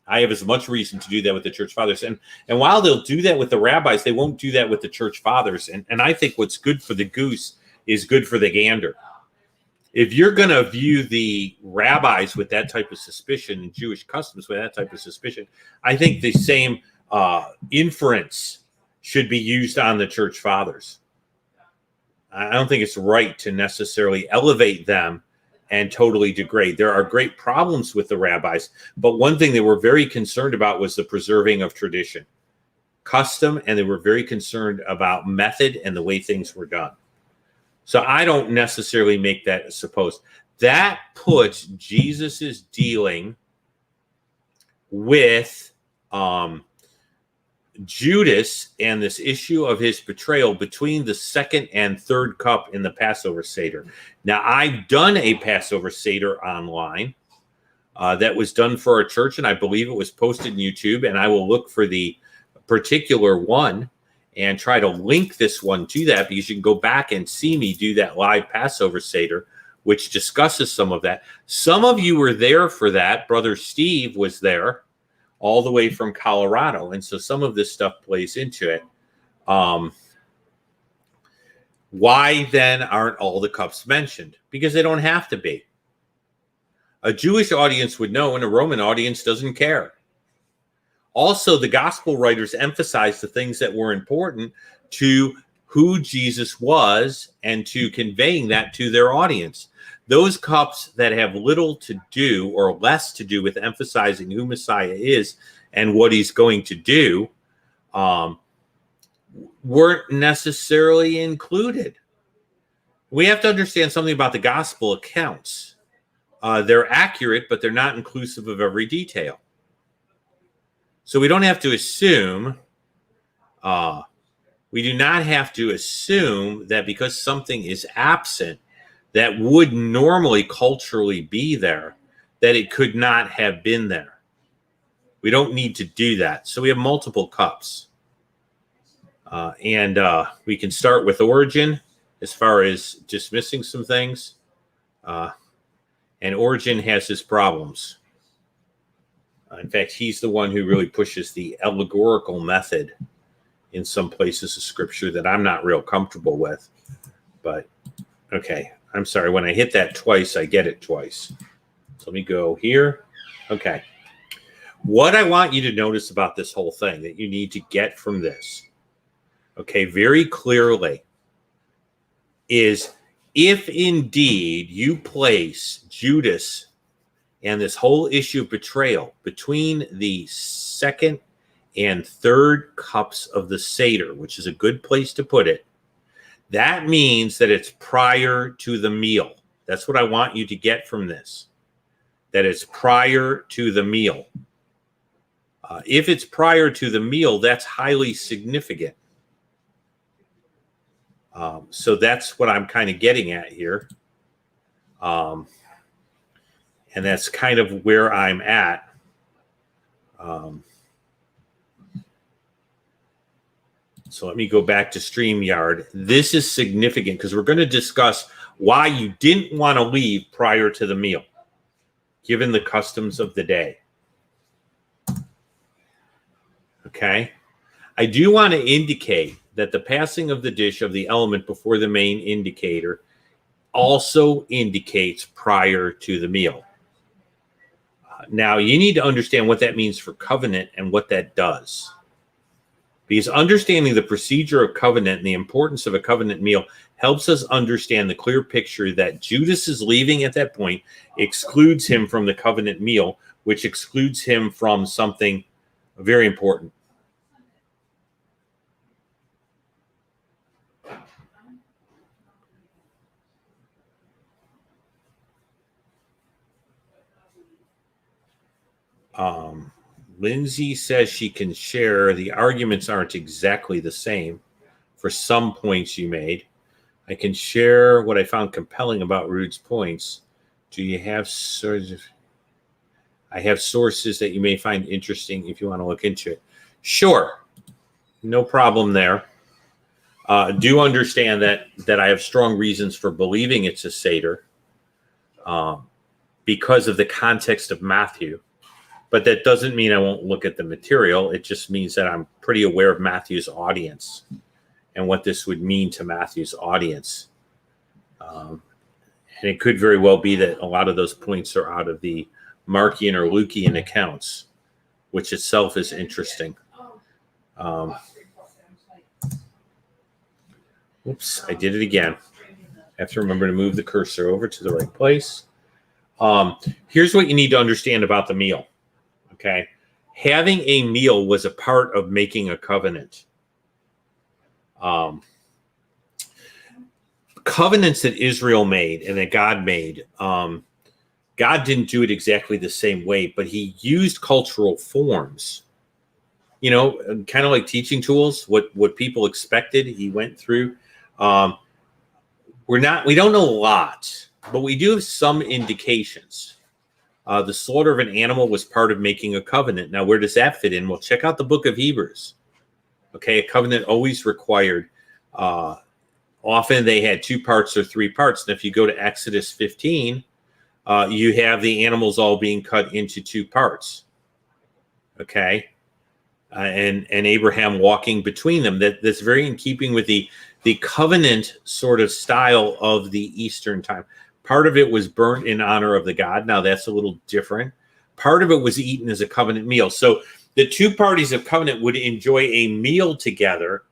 A: I have as much reason to do that with the church fathers. And while they'll do that with the rabbis, they won't do that with the church fathers. And I think what's good for the goose is good for the gander. If you're going to view the rabbis with that type of suspicion and Jewish customs with that type of suspicion, I think the same inference should be used on the church fathers. I don't think it's right to necessarily elevate them and totally degrade. There are great problems with the rabbis, but one thing they were very concerned about was the preserving of tradition, custom, and they were very concerned about method and the way things were done. So I don't necessarily make that supposed. That puts Jesus's dealing with Judas and this issue of his betrayal between the second and third cup in the Passover Seder. Now, I've done a Passover Seder online that was done for our church, and I believe it was posted on YouTube, and I will look for the particular one and try to link this one to that, because you can go back and see me do that live Passover Seder, which discusses some of that. Some of you were there for that. Brother Steve was there all the way from Colorado. And so some of this stuff plays into it. Why then aren't all the cups mentioned? Because they don't have to be. A Jewish audience would know, and a Roman audience doesn't care. Also, the gospel writers emphasized the things that were important to who Jesus was and to conveying that to their audience. Those cups that have little to do or less to do with emphasizing who Messiah is and what he's going to do weren't necessarily included. We have to understand something about the gospel accounts. They're accurate, but they're not inclusive of every detail. So we don't have to assume, we do not have to assume that because something is absent that would normally culturally be there, that it could not have been there. We don't need to do that. So we have multiple cups. And we can start with Origen as far as dismissing some things. And Origen has his problems. In fact, he's the one who really pushes the allegorical method in some places of Scripture that I'm not real comfortable with. But, okay, I'm sorry. When I hit that twice, I get it twice. So let me go here. Okay. What I want you to notice about this whole thing that you need to get from this, okay, very clearly, is if indeed you place Judas and this whole issue of betrayal between the second and third cups of the Seder, which is a good place to put it. That means that it's prior to the meal. That's what I want you to get from this, that it's prior to the meal. If it's prior to the meal, that's highly significant. So that's what I'm kind of getting at here. And that's kind of where I'm at. So let me go back to StreamYard. This is significant because we're going to discuss why you didn't want to leave prior to the meal, given the customs of the day. Okay. I do want to indicate that the passing of the dish of the element before the main indicator also indicates prior to the meal. Now, you need to understand what that means for covenant and what that does. Because understanding the procedure of covenant and the importance of a covenant meal helps us understand the clear picture that Judas is leaving at that point excludes him from the covenant meal, which excludes him from something very important. Lindsay says she can share. The arguments aren't exactly the same for some points you made. I can share what I found compelling about Rude's points. Do you have sort of... I have sources that you may find interesting if you want to look into it. Sure. No problem there. Do understand that I have strong reasons for believing it's a Seder because of the context of Matthew. But that doesn't mean I won't look at the material. It just means that I'm pretty aware of Matthew's audience and what this would mean to Matthew's audience. And it could very well be that a lot of those points are out of the Markian or Lukian accounts, which itself is interesting. Oops, I did it again. I have to remember to move the cursor over to the right place. Here's what you need to understand about the meal. Okay, having a meal was a part of making a covenant. Covenants that Israel made and that God made, God didn't do it exactly the same way, but he used cultural forms, you know, kind of like teaching tools, what people expected he went through. We don't know a lot, but we do have some indications. The slaughter of an animal was part of making a covenant. Now, where does that fit in? Well, check out the book of Hebrews. Okay, a covenant always required, often they had 2 parts or 3 parts. And if you go to Exodus 15, you have the animals all being cut into 2 parts. Okay, and Abraham walking between them. That's very in keeping with the covenant sort of style of the Eastern time. Part of it was burnt in honor of the god. Now that's a little different. Part of it was eaten as a covenant meal. So the 2 parties of covenant would enjoy a meal together,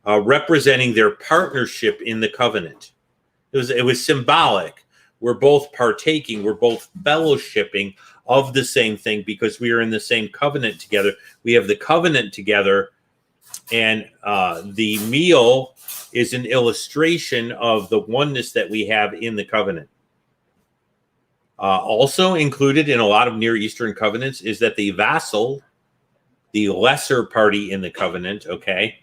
A: representing their partnership in the covenant. It was symbolic. We're both partaking. We're both fellowshipping of the same thing because we are in the same covenant together. We have the covenant together, and the meal is an illustration of the oneness that we have in the covenant. Also included in a lot of Near Eastern covenants is that the vassal, the lesser party in the covenant, okay,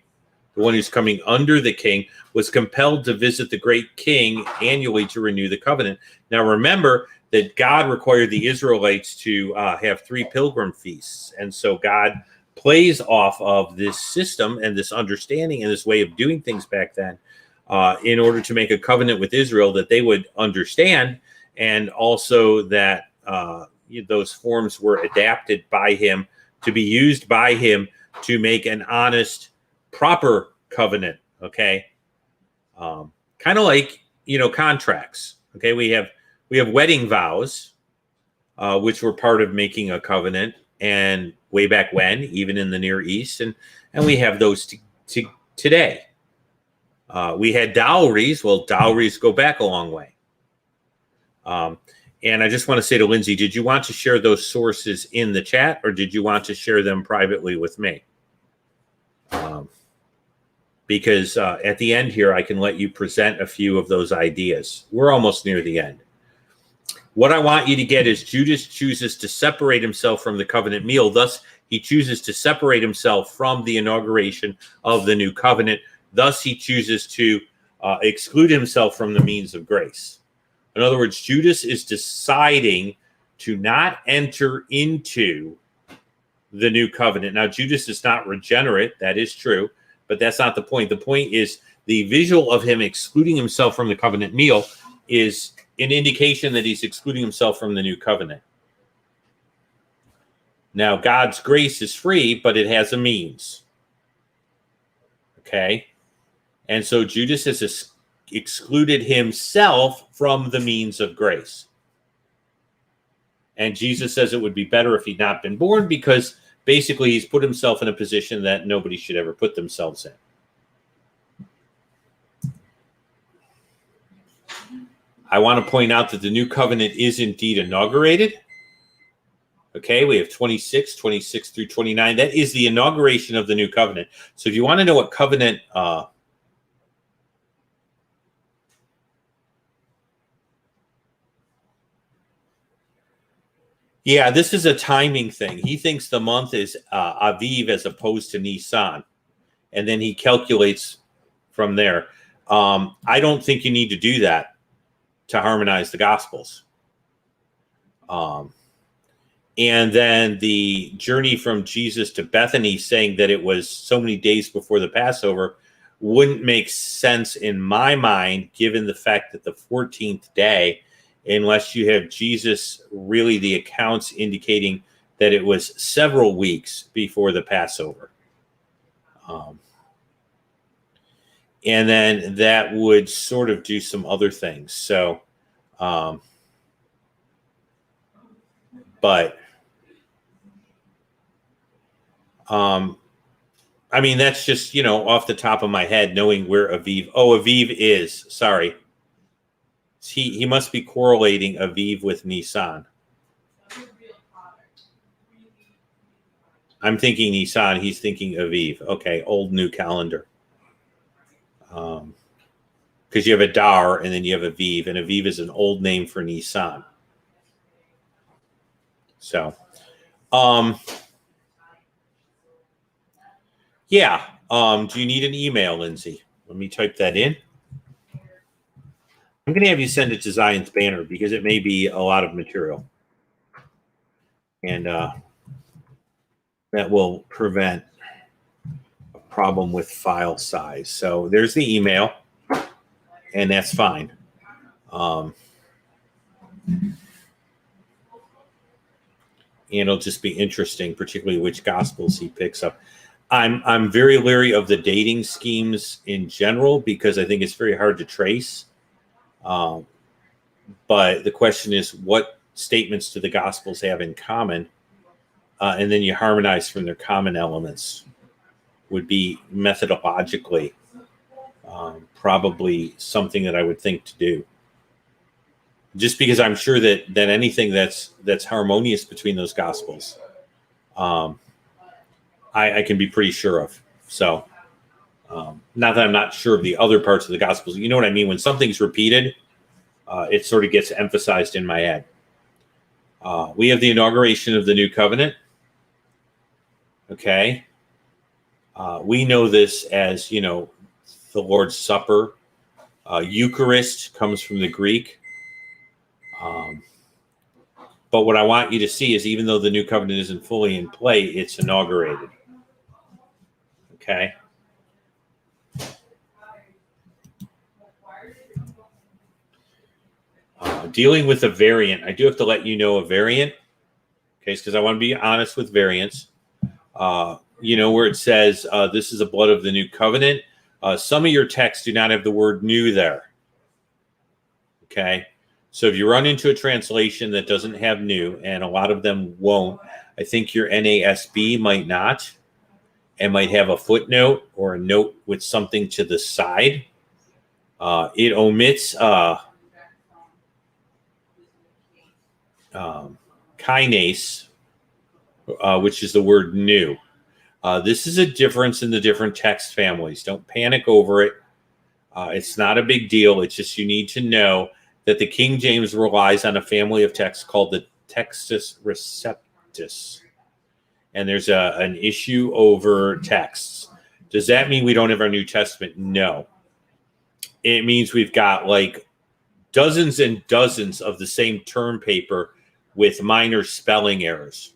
A: the one who's coming under the king, was compelled to visit the great king annually to renew the covenant. Now remember that God required the Israelites to have 3 pilgrim feasts. And so God plays off of this system and this understanding and this way of doing things back then in order to make a covenant with Israel that they would understand, and also that those forms were adapted by him to be used by him to make an honest, proper covenant. Okay, kind of like contracts. Okay, we have wedding vows, which were part of making a covenant, and way back when, even in the Near East, and we have those today. We had dowries. Well, dowries go back a long way. And I just want to say to Lindsay, did you want to share those sources in the chat, or did you want to share them privately with me? Because at the end here, I can let you present a few of those ideas. We're almost near the end. What I want you to get is Judas chooses to separate himself from the covenant meal. Thus, he chooses to separate himself from the inauguration of the new covenant. Thus, he chooses to exclude himself from the means of grace. In other words, Judas is deciding to not enter into the new covenant. Now, Judas is not regenerate. That is true, but that's not the point. The point is the visual of him excluding himself from the covenant meal is an indication that he's excluding himself from the new covenant. Now, God's grace is free, but it has a means. Okay? And so Judas has excluded himself from the means of grace. And Jesus says it would be better if he'd not been born, because basically he's put himself in a position that nobody should ever put themselves in. I want to point out that the new covenant is indeed inaugurated. Okay, we have 26 through 29. That is the inauguration of the new covenant. So if you want to know what covenant... yeah, this is a timing thing. He thinks the month is Aviv as opposed to Nisan. And then he calculates from there. I don't think you need to do that to harmonize the Gospels. And then the journey from Jesus to Bethany, saying that it was so many days before the Passover, wouldn't make sense in my mind, given the fact that the 14th day, unless you have Jesus, really the accounts indicating that it was several weeks before the Passover. And then that would sort of do some other things. So, but, I mean, that's just, off the top of my head, knowing where Aviv, Aviv is, sorry. He must be correlating Aviv with Nisan. I'm thinking Nisan, he's thinking Aviv. Okay, old new calendar. Because you have Adar and then you have Aviv, and Aviv is an old name for Nisan. So, yeah. Do you need an email, Lindsay? Let me type that in. I'm going to have you send it to Zion's Banner because it may be a lot of material. And that will prevent a problem with file size. So there's the email, and that's fine. And it'll just be interesting, particularly which Gospels he picks up. I'm very leery of the dating schemes in general because I think it's very hard to trace. But the question is, what statements do the Gospels have in common? And then you harmonize from their common elements would be methodologically probably something that I would think to do. Just because I'm sure that anything that's harmonious between those Gospels, I can be pretty sure of. So, not that I'm not sure of the other parts of the Gospels. You know what I mean? When something's repeated, it sort of gets emphasized in my head. We have the inauguration of the new covenant. Okay. We know this as, the Lord's Supper. Eucharist comes from the Greek. But what I want you to see is even though the new covenant isn't fully in play, it's inaugurated. Okay. Dealing with a variant. I do have to let you know a variant. Okay, because I want to be honest with variants. Where it says this is the blood of the new covenant. Some of your texts do not have the word new there. Okay. So if you run into a translation that doesn't have new, and a lot of them won't, I think your NASB might not, and might have a footnote or a note with something to the side. It omits kinase, which is the word new. This is a difference in the different text families. Don't panic over it. It's not a big deal. It's just you need to know that the King James relies on a family of texts called the Textus Receptus. And there's an issue over texts. Does that mean we don't have our New Testament? No. It means we've got like dozens and dozens of the same term paper with minor spelling errors.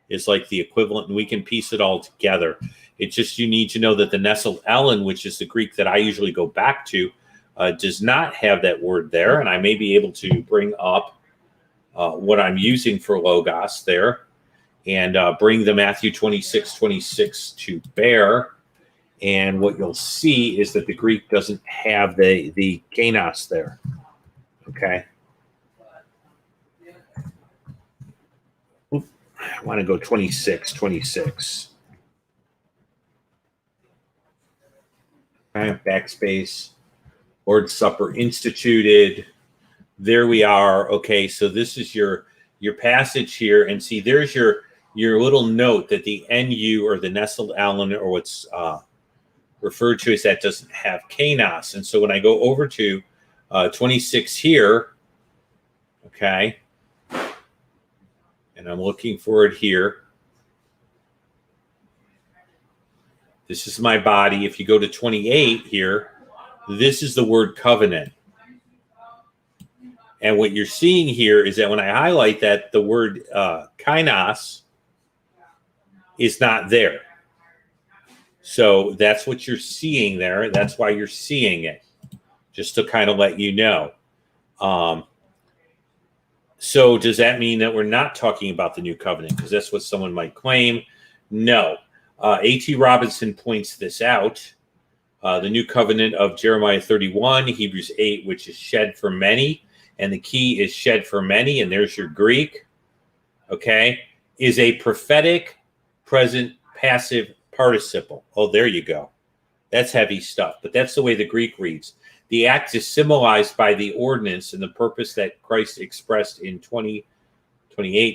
A: It's like the equivalent, and we can piece it all together. It's just you need to know that the Nestle Ellen, which is the Greek that I usually go back to, does not have that word there. And I may be able to bring up what I'm using for Logos there and bring the Matthew 26:26 to bear. And what you'll see is that the Greek doesn't have the kainos there. Okay. I want to go 26:26. Okay, backspace. Lord's Supper instituted. There we are. Okay, so this is your passage here, and see, there's your little note that the NU or the Nestle Allen or what's referred to as that doesn't have kainos. And so when I go over to 26 here, okay, and I'm looking for it here. This is my body. If you go to 28 here, this is the word covenant. And what you're seeing here is that when I highlight that, the word kainos is not there. So that's what you're seeing there. That's why you're seeing it, just to kind of let you know. So does that mean that we're not talking about the new covenant? Because that's what someone might claim. No. A.T. Robinson points this out. The new covenant of Jeremiah 31, Hebrews 8, which is shed for many, and the key is shed for many, and there's your Greek, okay, is a prophetic present passive participle. Oh, there you go. That's heavy stuff, but that's the way the Greek reads. The act is symbolized by the ordinance and the purpose that Christ expressed in 28,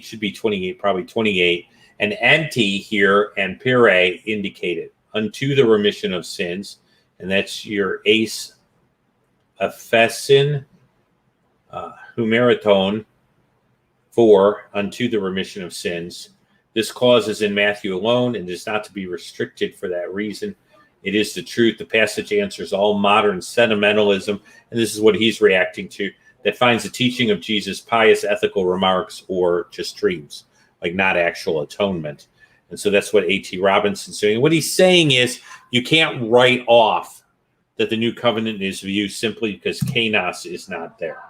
A: should be 28, probably 28, and anti here and pire indicated unto the remission of sins, and that's your ace aphesin humeriton for unto the remission of sins. This clause is in Matthew alone and is not to be restricted for that reason. It is the truth. The passage answers all modern sentimentalism, and this is what he's reacting to, that finds the teaching of Jesus pious ethical remarks or just dreams, like not actual atonement. And so that's what A.T. Robinson's saying. What he's saying is you can't write off that the new covenant is viewed simply because kainos is not there.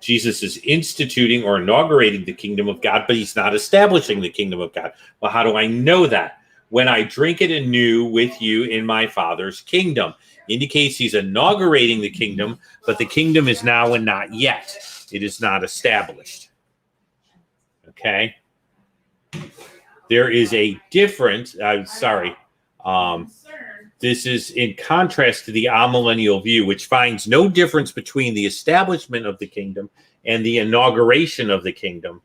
A: Jesus is instituting or inaugurating the kingdom of God, but he's not establishing the kingdom of God. Well, how do I know that? When I drink it anew with you in my Father's kingdom. Indicates he's inaugurating the kingdom, but the kingdom is now and not yet. It is not established. Okay? There is a difference. This is in contrast to the amillennial view, which finds no difference between the establishment of the kingdom and the inauguration of the kingdom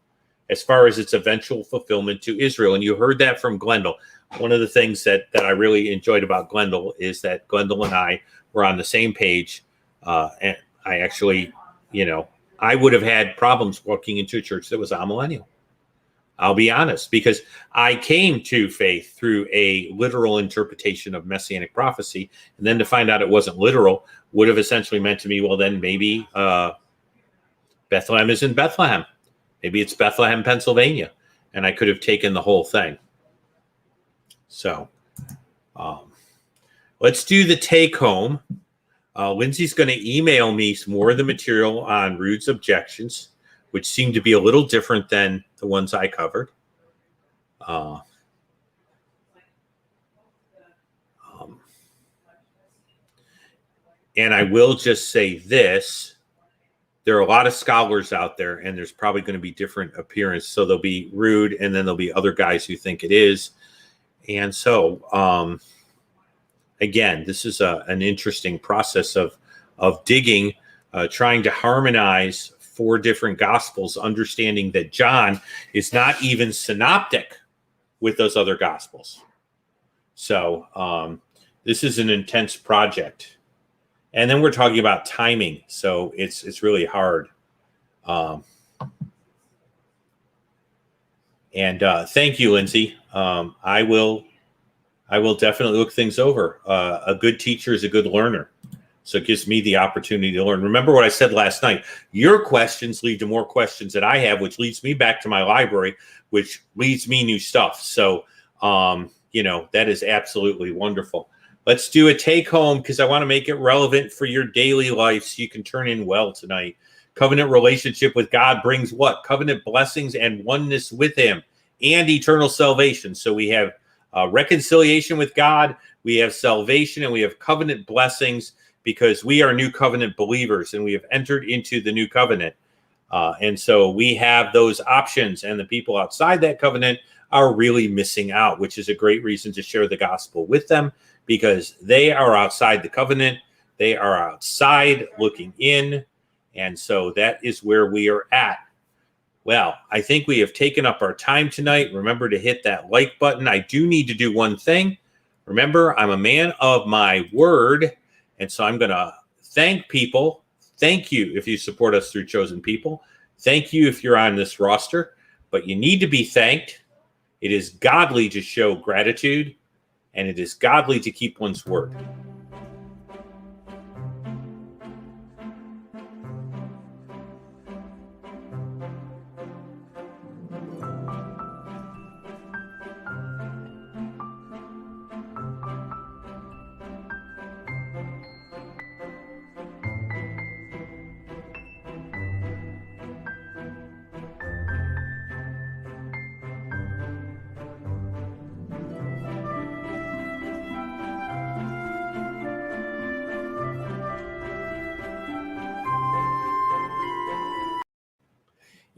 A: as far as its eventual fulfillment to Israel. And you heard that from Glendale. One of the things that I really enjoyed about Glendale is that Glendale and I were on the same page. And I actually, I would have had problems walking into a church that was amillennial. I'll be honest, because I came to faith through a literal interpretation of messianic prophecy, and then to find out it wasn't literal would have essentially meant to me, well, then maybe Bethlehem is in Bethlehem. Maybe it's Bethlehem, Pennsylvania, and I could have taken the whole thing. So let's do the take home. Lindsay's going to email me some more of the material on Rude's objections, which seem to be a little different than the ones I covered. And I will just say this. There are a lot of scholars out there, and there's probably going to be different appearance. So there'll be Rude, and then there'll be other guys who think it is. And so, again, this is an interesting process of digging, trying to harmonize 4 different gospels, understanding that John is not even synoptic. with those other gospels. So this is an intense project. And then we're talking about timing. So it's really hard. And thank you, Lindsay. I will definitely look things over. A good teacher is a good learner. So it gives me the opportunity to learn. Remember what I said last night. Your questions lead to more questions that I have, which leads me back to my library, which leads me new stuff. So, that is absolutely wonderful. Let's do a take home because I want to make it relevant for your daily life so you can turn in well tonight. Covenant relationship with God brings what? Covenant blessings and oneness with him and eternal salvation. So we have reconciliation with God, we have salvation, and we have covenant blessings because we are new covenant believers and we have entered into the new covenant. And so we have those options, and the people outside that covenant are really missing out, which is a great reason to share the gospel with them because they are outside the covenant. They are outside looking in. And so that is where we are at. Well, I think we have taken up our time tonight. Remember to hit that like button. I do need to do one thing. Remember, I'm a man of my word. And so I'm going to thank people. Thank you if you support us through Chosen People. Thank you if you're on this roster. But you need to be thanked. It is godly to show gratitude, and it is godly to keep one's word.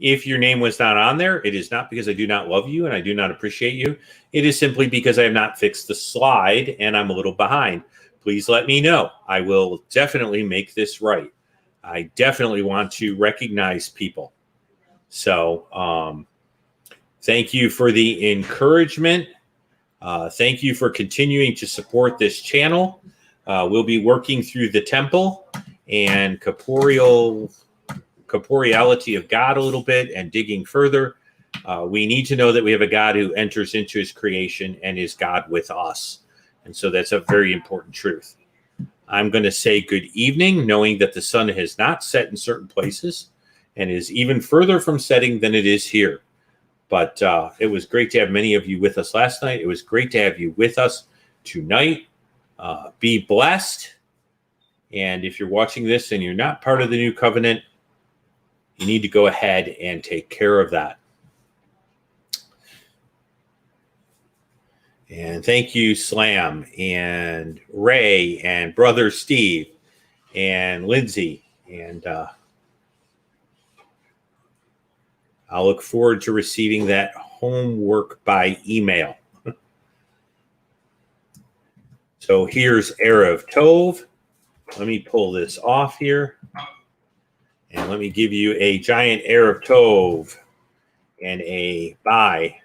A: If your name was not on there, it is not because I do not love you and I do not appreciate you. It is simply because I have not fixed the slide and I'm a little behind. Please let me know. I will definitely make this right. I definitely want to recognize people. So thank you for the encouragement. Thank you for continuing to support this channel. We'll be working through the temple and corporeality of God a little bit and digging further. We need to know that we have a God who enters into his creation and is God with us. And so that's a very important truth. I'm going to say good evening, knowing that the sun has not set in certain places and is even further from setting than it is here. But it was great to have many of you with us last night. It was great to have you with us tonight. Be blessed. And if you're watching this and you're not part of the new covenant, you need to go ahead and take care of that. And thank you, Slam, and Ray, and Brother Steve, and Lindsay. And I'll look forward to receiving that homework by email. So here's Erev Tov. Let me pull this off here. And let me give you a giant Erev Tov and a bye.